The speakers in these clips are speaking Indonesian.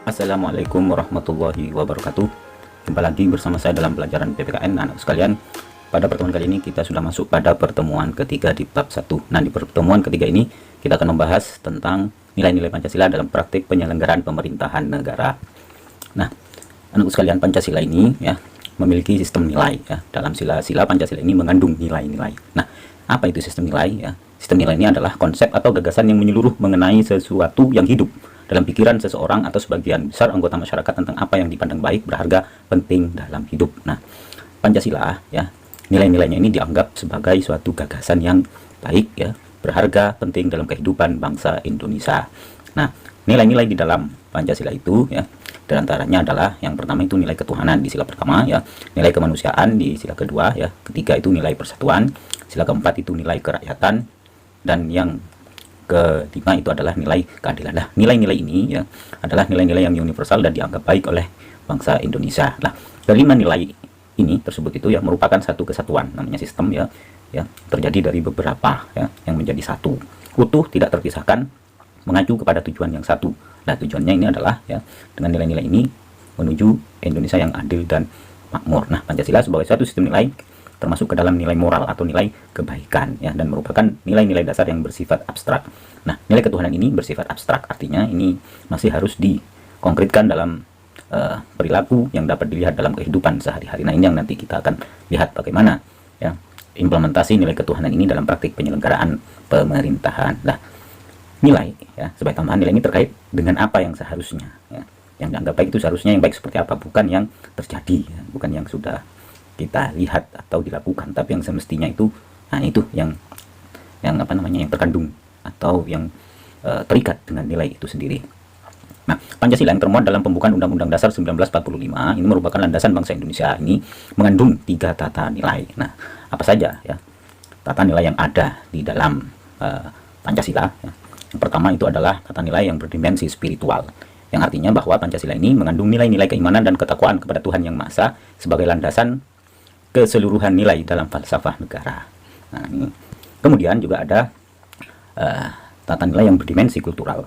Assalamualaikum warahmatullahi wabarakatuh. Jumpa lagi bersama saya dalam pelajaran PPKN. Anak sekalian, pada pertemuan kali ini kita sudah masuk pada pertemuan ketiga di bab 1. Nah, di pertemuan ketiga ini kita akan membahas tentang nilai-nilai Pancasila dalam praktik penyelenggaraan pemerintahan negara. Nah, anak sekalian, Pancasila ini ya memiliki sistem nilai ya. Dalam sila-sila Pancasila ini mengandung nilai-nilai. Nah, apa itu sistem nilai ya? Sistem nilai ini adalah konsep atau gagasan yang menyeluruh mengenai sesuatu yang hidup dalam pikiran seseorang atau sebagian besar anggota masyarakat tentang apa yang dipandang baik, berharga, penting dalam hidup. Nah, Pancasila ya, nilai-nilainya ini dianggap sebagai suatu gagasan yang baik ya, berharga, penting dalam kehidupan bangsa Indonesia. Nah, nilai-nilai di dalam Pancasila itu ya, diantaranya adalah yang pertama itu nilai ketuhanan di sila pertama ya, nilai kemanusiaan di sila kedua ya, ketiga itu nilai persatuan, sila keempat itu nilai kerakyatan, dan yang kelima itu adalah nilai keadilan. Nah, nilai-nilai ini ya adalah nilai-nilai yang universal dan dianggap baik oleh bangsa Indonesia. Nah, kelima nilai ini tersebut itu ya merupakan satu kesatuan, namanya sistem ya, terjadi dari beberapa ya yang menjadi satu, utuh, tidak terpisahkan, mengacu kepada tujuan yang satu. Nah, tujuannya ini adalah ya dengan nilai-nilai ini menuju Indonesia yang adil dan makmur. Nah, Pancasila sebagai suatu sistem nilai termasuk ke dalam nilai moral atau nilai kebaikan ya, dan merupakan nilai-nilai dasar yang bersifat abstrak. Nah, nilai ketuhanan ini bersifat abstrak, artinya ini masih harus dikonkretkan dalam perilaku yang dapat dilihat dalam kehidupan sehari-hari. Nah, ini yang nanti kita akan lihat bagaimana ya implementasi nilai ketuhanan ini dalam praktik penyelenggaraan pemerintahan. Nah, nilai ya sebagai tambahan, nilai ini terkait dengan apa yang seharusnya ya. Yang dianggap baik itu seharusnya yang baik seperti apa, bukan yang terjadi ya, bukan yang sudah kita lihat atau dilakukan, tapi yang semestinya itu. Nah, itu yang apa namanya, yang terkandung atau yang terikat dengan nilai itu sendiri. Nah, Pancasila yang termuat dalam pembukaan Undang-Undang Dasar 1945 ini merupakan landasan bangsa Indonesia. Ini mengandung 3 tata nilai. Nah, apa saja ya tata nilai yang ada di dalam Pancasila ya? Yang pertama itu adalah tata nilai yang berdimensi spiritual, yang artinya bahwa Pancasila ini mengandung nilai-nilai keimanan dan ketakwaan kepada Tuhan Yang Maha Esa sebagai landasan keseluruhan nilai dalam falsafah negara. Nah, ini. Kemudian juga ada tata nilai yang berdimensi kultural.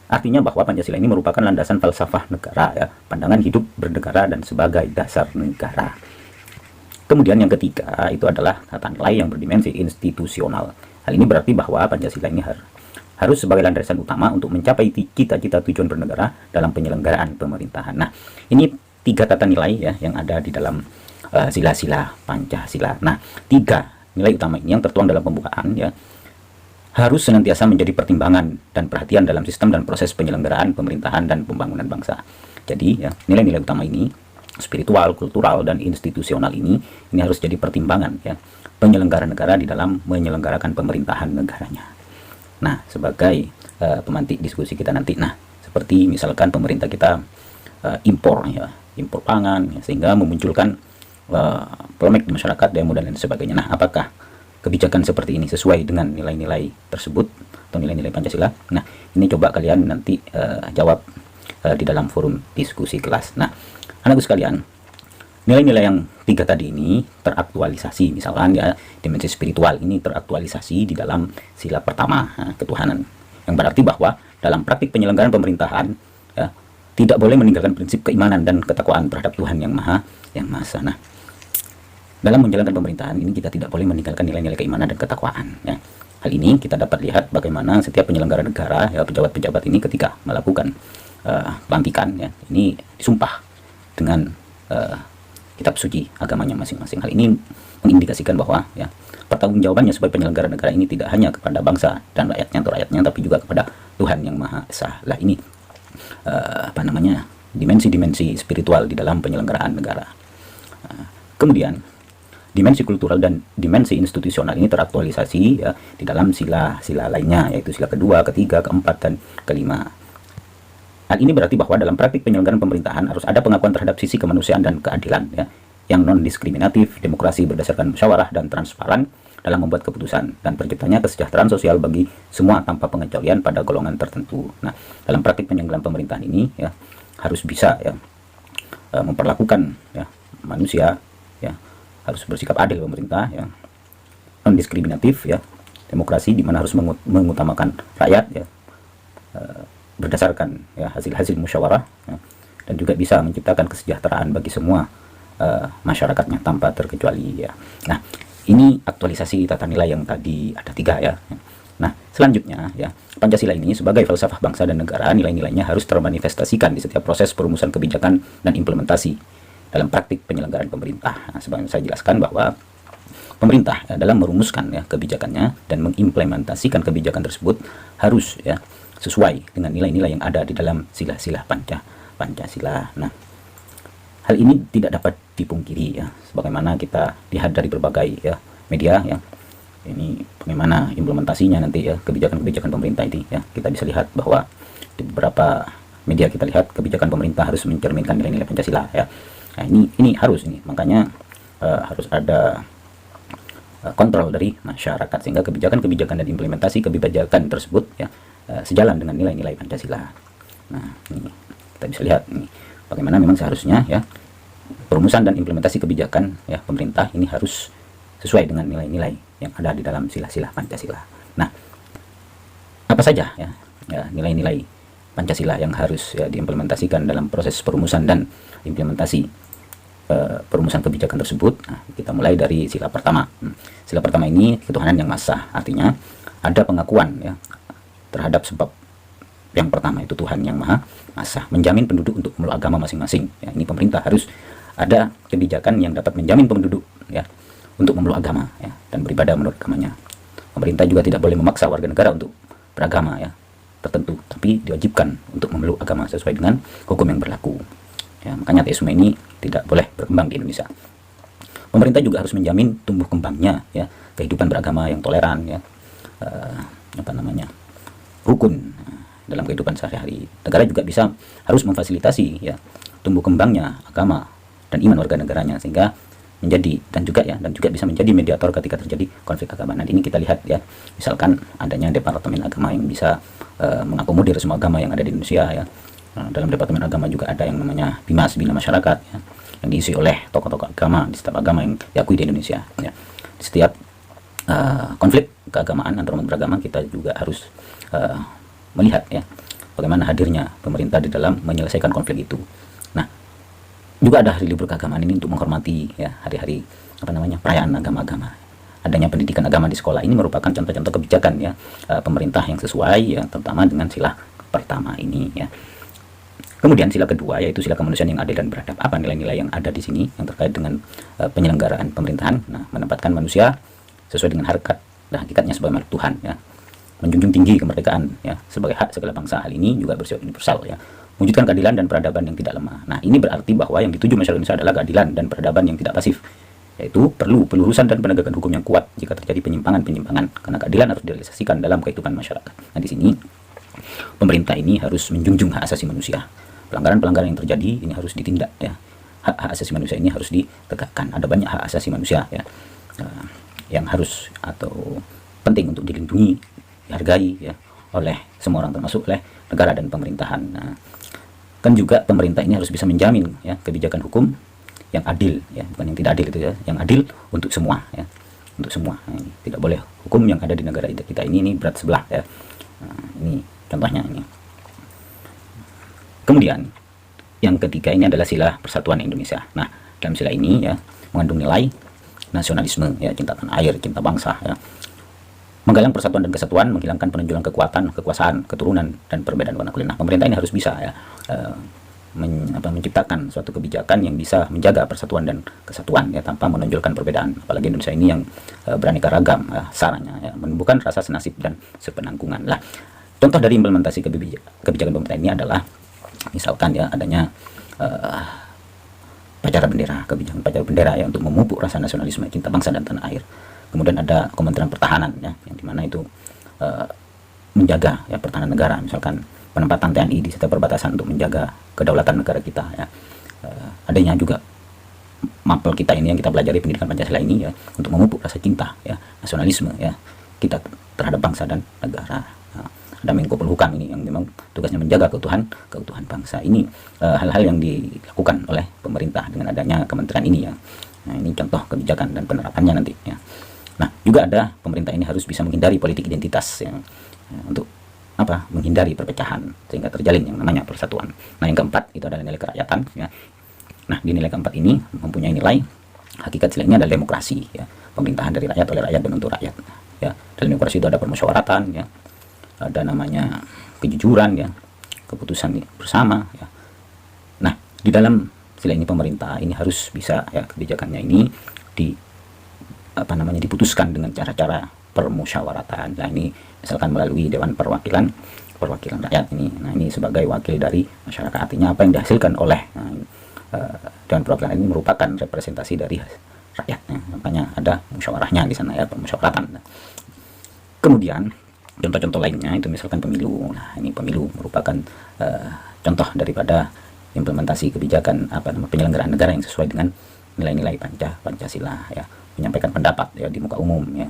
Artinya bahwa Pancasila ini merupakan landasan falsafah negara ya, pandangan hidup bernegara dan sebagai dasar negara. Kemudian yang ketiga itu adalah tata nilai yang berdimensi institusional. Hal ini berarti bahwa Pancasila ini harus sebagai landasan utama untuk mencapai cita-cita tujuan bernegara dalam penyelenggaraan pemerintahan. Nah, ini 3 tata nilai ya yang ada di dalam sila-sila Pancasila. Nah, 3 nilai utama ini yang tertuang dalam pembukaan ya harus senantiasa menjadi pertimbangan dan perhatian dalam sistem dan proses penyelenggaraan pemerintahan dan pembangunan bangsa. Jadi ya, nilai-nilai utama ini, spiritual, kultural, dan institusional ini harus jadi pertimbangan ya penyelenggara negara di dalam menyelenggarakan pemerintahan negaranya. Nah, sebagai pemantik diskusi kita nanti, nah seperti misalkan pemerintah kita impor pangan ya, sehingga memunculkan polemik di masyarakat, demo dan lain sebagainya. Nah, apakah kebijakan seperti ini sesuai dengan nilai-nilai tersebut atau nilai-nilai Pancasila? Nah, ini coba kalian nanti jawab di dalam forum diskusi kelas. Nah, anakku sekalian, nilai-nilai yang 3 tadi ini teraktualisasi, misalkan ya dimensi spiritual ini teraktualisasi di dalam sila pertama, ketuhanan, yang berarti bahwa dalam praktik penyelenggaraan pemerintahan ya, tidak boleh meninggalkan prinsip keimanan dan ketakwaan terhadap Tuhan Yang Maha Esa. Nah, dalam menjalankan pemerintahan ini kita tidak boleh meninggalkan nilai-nilai keimanan dan ketakwaan ya. Hal ini kita dapat lihat bagaimana setiap penyelenggara negara ya, pejabat-pejabat ini ketika melakukan pelantikan ya, ini disumpah dengan kitab suci agamanya masing-masing. Hal ini mengindikasikan bahwa ya pertanggungjawabannya sebagai penyelenggara negara ini tidak hanya kepada bangsa dan rakyatnya, tapi juga kepada Tuhan Yang Maha Esa. Lah, ini apa namanya, dimensi-dimensi spiritual di dalam penyelenggaraan negara. Kemudian dimensi kultural dan dimensi institusional ini teraktualisasi ya di dalam sila-sila lainnya, yaitu sila kedua, ketiga, keempat, dan kelima. Hal ini berarti bahwa dalam praktik penyelenggaraan pemerintahan harus ada pengakuan terhadap sisi kemanusiaan dan keadilan ya, yang non-diskriminatif, demokrasi berdasarkan musyawarah dan transparan dalam membuat keputusan, dan terciptanya kesejahteraan sosial bagi semua tanpa pengecualian pada golongan tertentu. Nah, dalam praktik penyelenggaraan pemerintahan ini ya harus bisa ya memperlakukan ya manusia ya, harus bersikap adil pemerintah ya, non diskriminatif ya, demokrasi di mana harus mengutamakan rakyat ya, berdasarkan ya hasil-hasil musyawarah ya, dan juga bisa menciptakan kesejahteraan bagi semua masyarakatnya tanpa terkecuali ya. Nah, ini aktualisasi tata nilai yang tadi ada 3 ya. Nah, selanjutnya ya, Pancasila ini sebagai falsafah bangsa dan negara, nilai-nilainya harus termanifestasikan di setiap proses perumusan kebijakan dan implementasi dalam praktik penyelenggaraan pemerintah. Nah, sebagaimana saya jelaskan bahwa pemerintah ya, dalam merumuskan ya kebijakannya dan mengimplementasikan kebijakan tersebut harus ya sesuai dengan nilai-nilai yang ada di dalam sila-sila Pancasila. Nah, hal ini tidak dapat dipungkiri ya, sebagaimana kita lihat dari berbagai ya media ya. Ini bagaimana implementasinya nanti ya kebijakan-kebijakan pemerintah ini ya. Kita bisa lihat bahwa di beberapa media kita lihat kebijakan pemerintah harus mencerminkan nilai-nilai Pancasila ya. Nah, ini harus makanya harus ada kontrol dari masyarakat sehingga kebijakan-kebijakan dan implementasi kebijakan tersebut ya sejalan dengan nilai-nilai Pancasila. Nah, ini kita bisa lihat ini bagaimana memang seharusnya ya perumusan dan implementasi kebijakan ya pemerintah ini harus sesuai dengan nilai-nilai yang ada di dalam sila-sila Pancasila. Nah, apa saja ya nilai-nilai Pancasila yang harus ya diimplementasikan dalam proses perumusan dan implementasi perumusan kebijakan tersebut. Nah, kita mulai dari sila pertama. Sila pertama ini ketuhanan yang maha esa, artinya ada pengakuan ya terhadap sebab yang pertama itu Tuhan yang maha esa, menjamin penduduk untuk memeluk agama masing-masing. Ya, ini pemerintah harus ada kebijakan yang dapat menjamin penduduk ya untuk memeluk agama ya dan beribadah menurut agamanya. Pemerintah juga tidak boleh memaksa warga negara untuk beragama ya tertentu, tapi diwajibkan untuk memeluk agama sesuai dengan hukum yang berlaku. Ya, makanya teisme ini tidak boleh berkembang di Indonesia. Pemerintah juga harus menjamin tumbuh kembangnya ya kehidupan beragama yang toleran ya rukun dalam kehidupan sehari-hari. Negara juga harus memfasilitasi ya tumbuh kembangnya agama dan iman warga negaranya sehingga menjadi dan juga bisa menjadi mediator ketika terjadi konflik agama. Nah, ini kita lihat ya, misalkan adanya Departemen Agama yang bisa mengakomodir semua agama yang ada di Indonesia ya. Nah, dalam Departemen Agama juga ada yang namanya BIMAS, Bina Masyarakat ya, yang diisi oleh tokoh-tokoh agama di setiap agama yang diakui di Indonesia ya. Di setiap konflik keagamaan antar umat beragama kita juga harus melihat ya bagaimana hadirnya pemerintah di dalam menyelesaikan konflik itu. Nah, juga ada hari libur keagamaan ini untuk menghormati ya hari-hari perayaan agama-agama. Adanya pendidikan agama di sekolah ini merupakan contoh-contoh kebijakan ya pemerintah yang sesuai ya terutama dengan sila pertama ini ya. Kemudian sila kedua yaitu sila kemanusiaan yang adil dan beradab. Apa nilai-nilai yang ada di sini yang terkait dengan penyelenggaraan pemerintahan? Nah, menempatkan manusia sesuai dengan harkat dan hakikatnya sebagai makhluk Tuhan ya. Menjunjung tinggi kemerdekaan ya sebagai hak segala bangsa. Hal ini juga bersifat universal ya. Mewujudkan keadilan dan peradaban yang tidak lemah. Nah, ini berarti bahwa yang dituju masyarakat Indonesia adalah keadilan dan peradaban yang tidak pasif. Yaitu perlu pelurusan dan penegakan hukum yang kuat jika terjadi penyimpangan-penyimpangan karena keadilan harus direalisasikan dalam kehidupan masyarakat. Nah, di sini pemerintah ini harus menjunjung hak asasi manusia. Pelanggaran-pelanggaran yang terjadi ini harus ditindak ya. Hak asasi manusia ini harus ditegakkan. Ada banyak hak asasi manusia ya yang harus atau penting untuk dilindungi, dihargai ya oleh semua orang termasuk oleh negara dan pemerintahan. Nah, kan juga pemerintah ini harus bisa menjamin ya kebijakan hukum yang adil ya, bukan yang tidak adil itu ya, yang adil untuk semua ya. Untuk semua. Nah, ini tidak boleh hukum yang ada di negara kita ini berat sebelah ya. Nah, ini contohnya ini. Kemudian yang ketiga ini adalah sila persatuan Indonesia. Nah, dalam sila ini ya mengandung nilai nasionalisme ya, cinta tanah air, cinta bangsa ya. Menggalang persatuan dan kesatuan, menghilangkan penonjolan kekuatan, kekuasaan, keturunan dan perbedaan warna kulit. Nah, pemerintah ini harus bisa ya menciptakan suatu kebijakan yang bisa menjaga persatuan dan kesatuan ya tanpa menonjolkan perbedaan. Apalagi Indonesia ini yang beraneka ragam saranya ya, menumbuhkan rasa senasib dan sepenanggungan. Lah, contoh dari implementasi kebijakan pemerintah ini adalah misalkan ya adanya upacara bendera, kebijakan upacara bendera ya untuk memupuk rasa nasionalisme, cinta bangsa dan tanah air. Kemudian ada Kementerian Pertahanan ya yang dimana itu menjaga ya pertahanan negara, misalkan penempatan TNI di setiap perbatasan untuk menjaga kedaulatan negara kita ya. Adanya juga mapel kita ini yang kita pelajari pendidikan Pancasila ini ya untuk memupuk rasa cinta ya nasionalisme ya kita terhadap bangsa dan negara. Nah, ada Menko Polhukam ini yang memang tugasnya menjaga keutuhan bangsa. Ini hal-hal yang dilakukan oleh pemerintah dengan adanya kementerian ini ya. Nah, ini contoh kebijakan dan penerapannya nanti ya. Nah, juga ada pemerintah ini harus bisa menghindari politik identitas yang untuk menghindari perpecahan sehingga terjalin yang namanya persatuan. Nah, yang keempat itu adalah nilai kerakyatan ya. Nah, di nilai keempat ini mempunyai nilai hakikat sila ini adalah demokrasi ya, pemerintahan dari rakyat oleh rakyat dan untuk rakyat ya. Dalam demokrasi itu ada permusyawaratan ya, ada namanya kejujuran ya, keputusan bersama ya. Nah, di dalam sila ini pemerintah ini harus bisa ya, kebijakannya ini diputuskan dengan cara-cara permusyawaratan. Nah, ini misalkan melalui Dewan Perwakilan Rakyat ini. Nah, ini sebagai wakil dari masyarakat, artinya apa yang dihasilkan oleh Dewan Perwakilan ini merupakan representasi dari rakyatnya, makanya ada musyawarahnya di sana ya, permusyawaratan. Kemudian contoh-contoh lainnya itu misalkan pemilu. Nah, ini pemilu merupakan contoh daripada implementasi kebijakan penyelenggaraan negara yang sesuai dengan nilai-nilai Pancasila ya, menyampaikan pendapat ya di muka umum ya,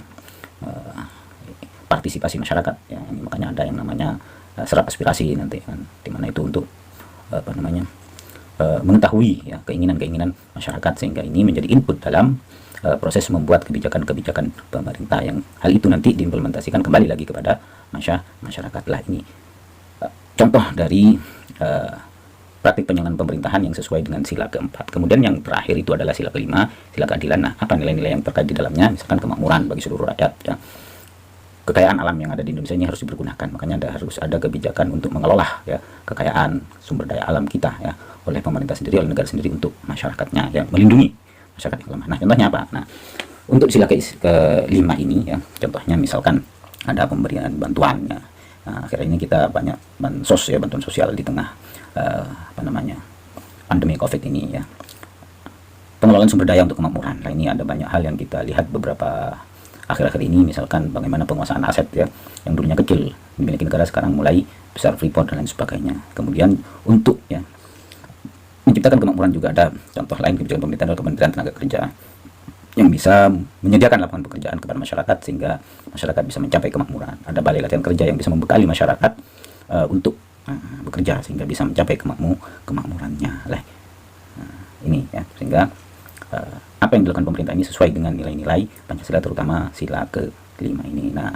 partisipasi masyarakat ya. Ini makanya ada yang namanya serap aspirasi nanti kan, dimana itu untuk mengetahui ya keinginan-keinginan masyarakat, sehingga ini menjadi input dalam proses membuat kebijakan-kebijakan pemerintah, yang hal itu nanti diimplementasikan kembali lagi kepada masyarakat lah. Ini contoh dari praktik penyelenggaraan pemerintahan yang sesuai dengan sila keempat. Kemudian yang terakhir itu adalah sila kelima, sila keadilan. Nah, apa nilai-nilai yang terkait di dalamnya? Misalkan kemakmuran bagi seluruh rakyat ya. Kekayaan alam yang ada di Indonesia ini harus dipergunakan, makanya harus ada kebijakan untuk mengelola ya kekayaan sumber daya alam kita ya, oleh pemerintah sendiri, oleh negara sendiri untuk masyarakatnya ya, melindungi masyarakat yang lemah. Nah, contohnya apa? Nah, untuk sila kelima ini ya, contohnya misalkan ada pemberian bantuan ya. Nah, akhirnya ini kita banyak bantuan sosial di tengah pandemi COVID ini ya. Pengelolaan sumber daya untuk kemakmuran. Nah, ini ada banyak hal yang kita lihat beberapa akhir-akhir ini, misalkan bagaimana penguasaan aset ya, yang dulunya kecil dimiliki negara sekarang mulai besar, Freeport dan lain sebagainya. Kemudian untuk ya menciptakan kemakmuran juga ada contoh lain, kebijakan pemerintah adalah Kementerian Tenaga Kerja yang bisa menyediakan lapangan pekerjaan kepada masyarakat sehingga masyarakat bisa mencapai kemakmuran. Ada balai latihan kerja yang bisa membekali masyarakat untuk bekerja sehingga bisa mencapai kemakmurannya lah. Ini ya, sehingga apa yang dilakukan pemerintah ini sesuai dengan nilai-nilai Pancasila, terutama sila kelima ini. Nah,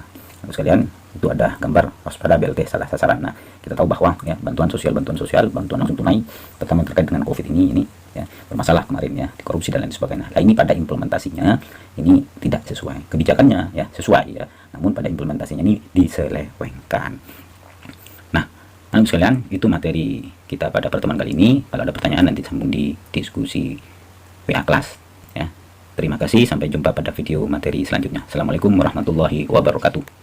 sekalian, itu ada gambar waspada BLT salah sasaran. Nah, kita tahu bahwa ya bantuan sosial, bantuan langsung tunai, terutama terkait dengan COVID ini ya bermasalah kemarin ya, di korupsi dan lain sebagainya. Nah, ini pada implementasinya ini tidak sesuai, kebijakannya ya sesuai ya, namun pada implementasinya ini diselewengkan. Nah, sekalian, itu materi kita pada pertemuan kali ini. Kalau ada pertanyaan nanti sambung di diskusi WA kelas ya. Terima kasih, sampai jumpa pada video materi selanjutnya. Assalamualaikum warahmatullahi wabarakatuh.